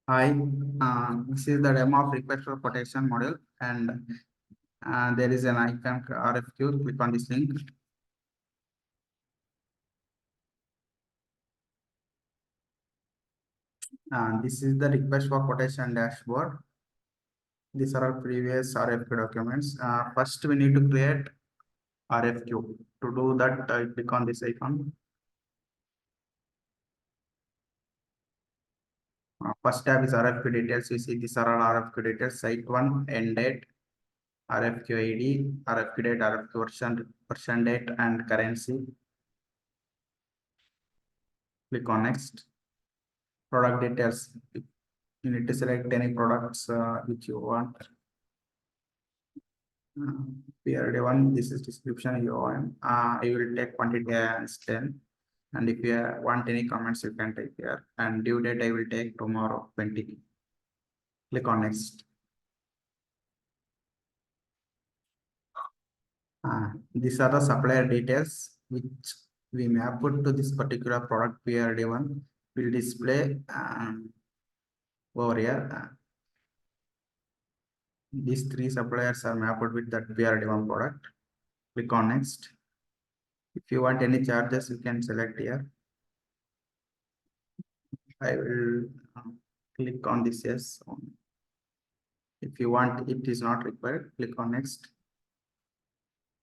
Hi, this is the demo of request for quotation model, and there is an icon RFQ. Click on this link. This is the request for quotation dashboard. These are our previous RFQ documents. First, we need to create RFQ. To do that, click on this icon. First tab is RFQ details. You see these are all RFQ details. Site 1, end date, RFQ ID, RFQ date, RFQ version date, and currency. Click on next. Product details. You need to select any products which you want. PRD one, this is description you want. You will take quantity as 10. And if you want any comments, you can take here. And due date, I will take tomorrow 20. Click on next. These are the supplier details which we map to this particular product PRD one. Will display over here. These three suppliers are mapped with that PRD1 product. Click on next. If you want any charges, you can select here. I will click on this yes. If you want, it is not required. Click on next.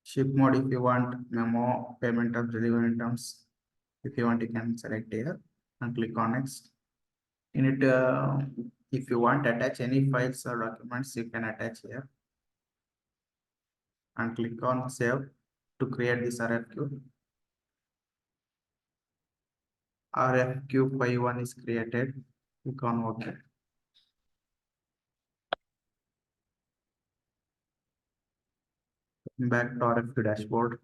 Ship mode, if you want memo, payment of delivery terms. If you want, you can select here and click on next. In it, if you want to attach any files or documents, you can attach here and click on save to create this RFQ. RFQ 51 is created. Click on OK. Back to RFQ dashboard.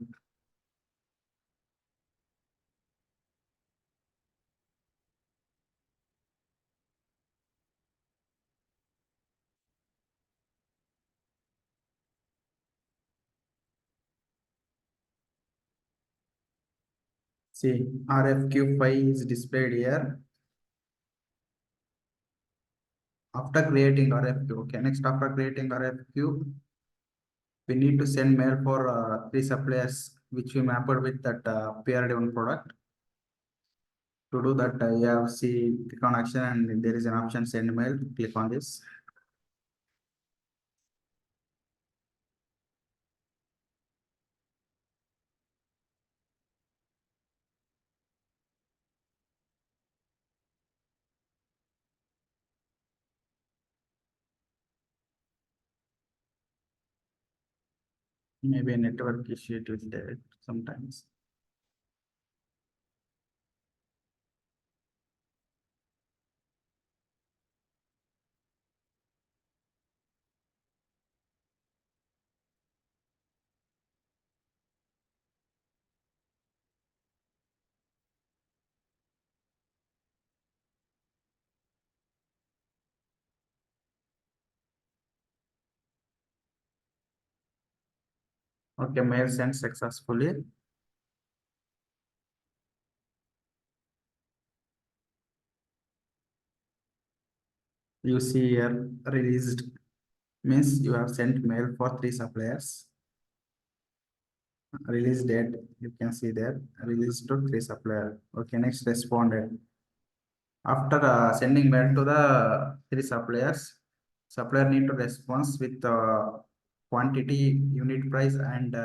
See, RFQ 5 is displayed here. After creating RFQ, okay, next after creating RFQ, we need to send mail for 3 suppliers which we mapped with that PRD1 product. To do that, you have see click on action and there is an option send mail. Click on this. Maybe a network issue it will take sometimes. Okay, mail sent successfully. You see here released means you have sent mail for 3 suppliers. Release date, you can see there, release to 3 supplier. Okay, next responded. After sending mail to the 3 suppliers, supplier need to respond with quantity, unit price, and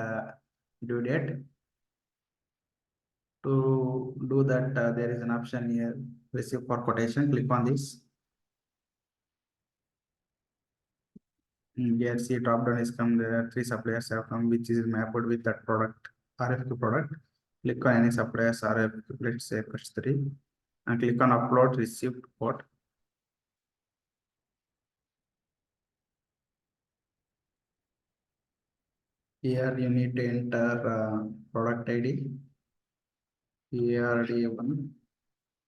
due date. To do that, there is an option here, receive for quotation. Click on this. Here, see drop down is come. There are 3 suppliers have come, which is mapped with that product, RFQ product. Click on any suppliers RFQ, let's say first 3, and click on upload received quote. Here you need to enter product ID, PRD1,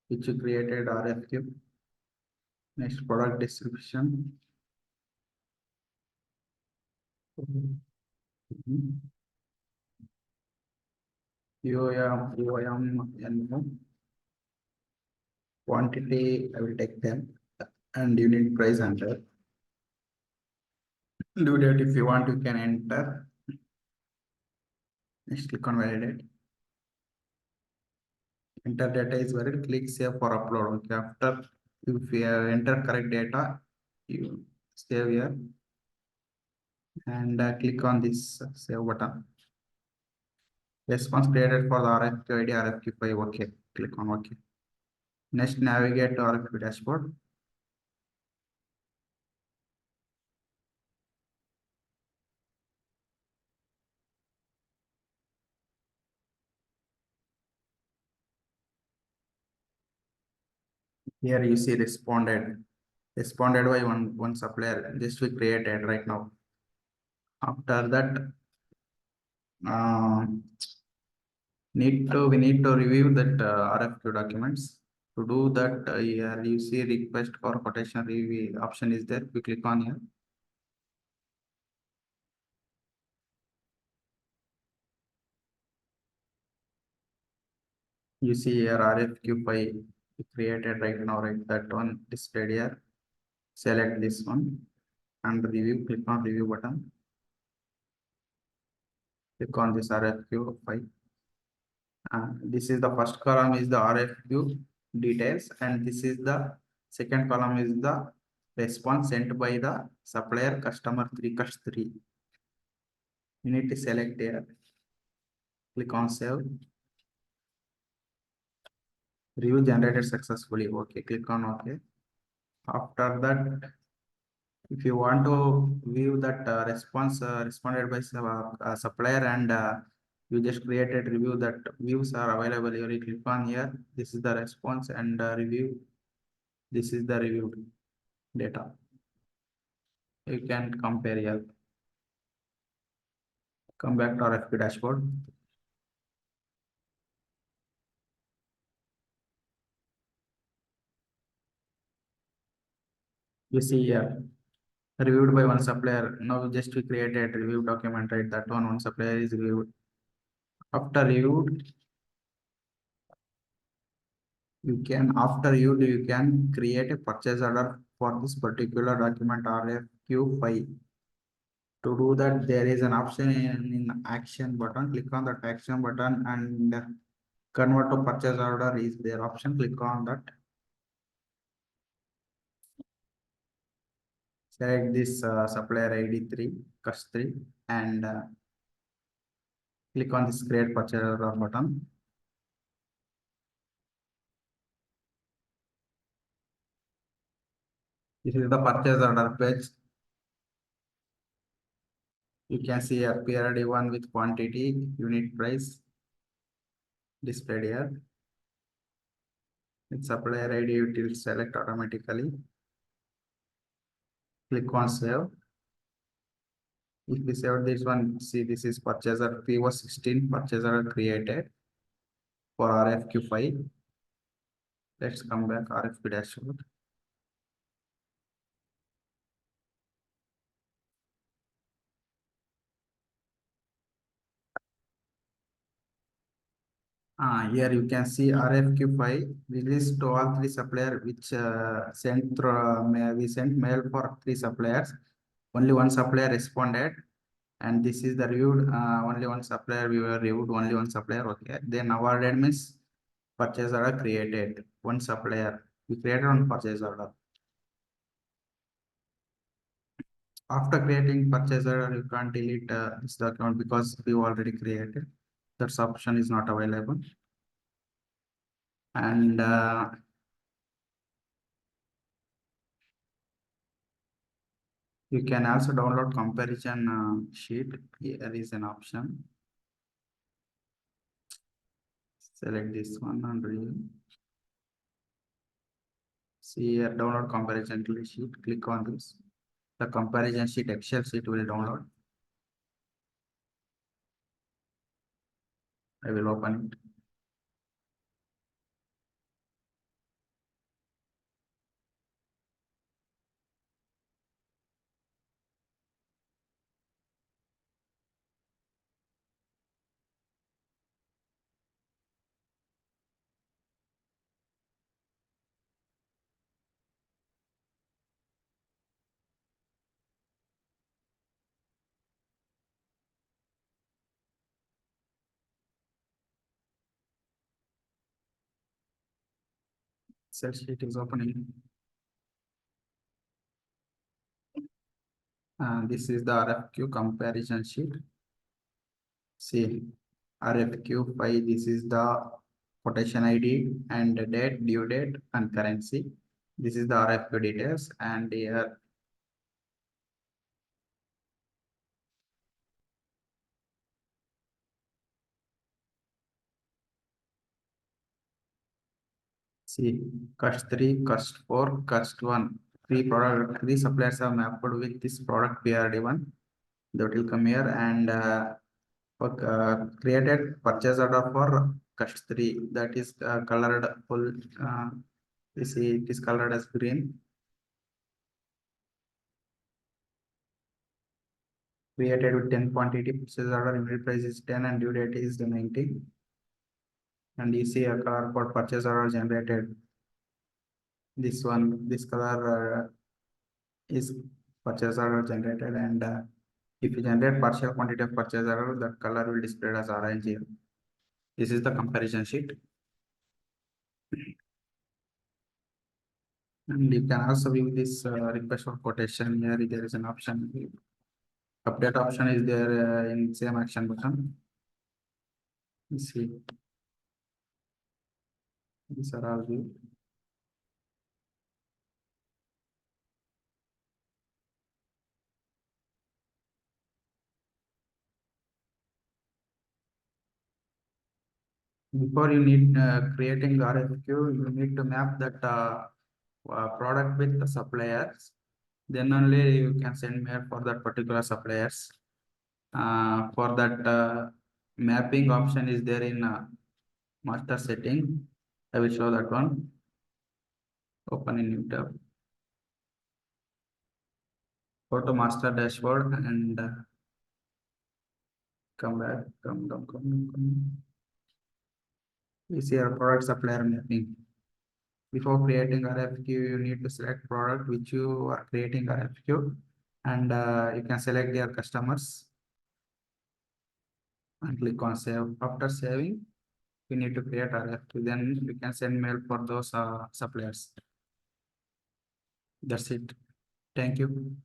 which you created RFQ. Next, product description. UOM, quantity, I will take 10. and unit price enter. Due date if you want you can enter. Next click on validate. Enter data is valid, click save for upload. Okay, after if you enter correct data, you save here and click on this save button. Response created for the RFQ ID RFQ5. Okay, click on OK. Next navigate to RFQ dashboard. Here you see responded by one supplier. This we created right now. After that, uh, we need to review that RFQ documents. To do that, here you see request for quotation review option is there. We click on here. You see here RFQ file created right now, right? That one displayed here. Select this one and review. Click on review button. Click on this RFQ file. This is the first column is the RFQ details, and this is the second column is the response sent by the supplier customer 3 cust 3. You need to select here. Click on save. Review generated successfully. Okay, click on OK. After that, if you want to view that response responded by supplier and you just created review, that views are available here. You click on here. This is the response and review. This is the reviewed data. You can compare here. Come back to RFQ dashboard. You see here reviewed by one supplier. Now just we created review document, right? That one supplier is reviewed. After reviewed, you can create a purchase order for this particular document RFQ file. To do that, there is an option in action button. Click on that action button and convert to purchase order is there option. Click on that. Select this supplier ID 3 cust 3 and click on this create purchase order button. This is the purchase order page. You can see a PRD one with quantity, unit price displayed here. With supplier ID, it will select automatically. Click on save. If we save this one, see this is purchaser P16 purchaser created for RFQ file. Let's come back RFQ dashboard. Here you can see RFQ file released to all three suppliers, which sent through we sent mail for three suppliers. Only one supplier responded, and this is the reviewed. Only one supplier we were reviewed. Only one supplier. Okay. Then awarded means purchase order created. One supplier we created one purchase order. After creating purchase order, you can't delete this document because we already created. That option is not available. And you can also download comparison sheet. Here is an option. Select this one and review. See here, download comparison sheet. Click on this. The comparison sheet, Excel sheet will download. I will open it. Excel sheet is opening. This is the RFQ comparison sheet. See, RFQ file. This is the quotation ID and the date, due date, and currency. This is the RFQ details, and here see cost 3, cost 4, cost 1. Three suppliers have mapped with this product PRD1. That will come here, and created purchase order for cost 3. That is colored full. You see, it is colored as green. Created with 10 quantity, purchase order, unit price is 10, and due date is 90. And you see a color code purchase order generated. This one, this color is purchase order generated, and if you generate partial quantity of purchase order, that color will display as orange here. This is the comparison sheet. And you can also view this request for quotation. Here there is an option. Update option is there in same action button. You see, these are all view. Before you need creating RFQ, you need to map that product with the suppliers. Then only you can send mail for that particular suppliers. For that mapping option is there in master setting. I will show that one. Open in new tab. Go to master dashboard and come back. Come down. You see our product supplier mapping. Before creating RFQ, you need to select product which you are creating RFQ, and you can select your customers and click on save. After saving, you need to create RFQ. Then you can send mail for those suppliers. That's it. Thank you.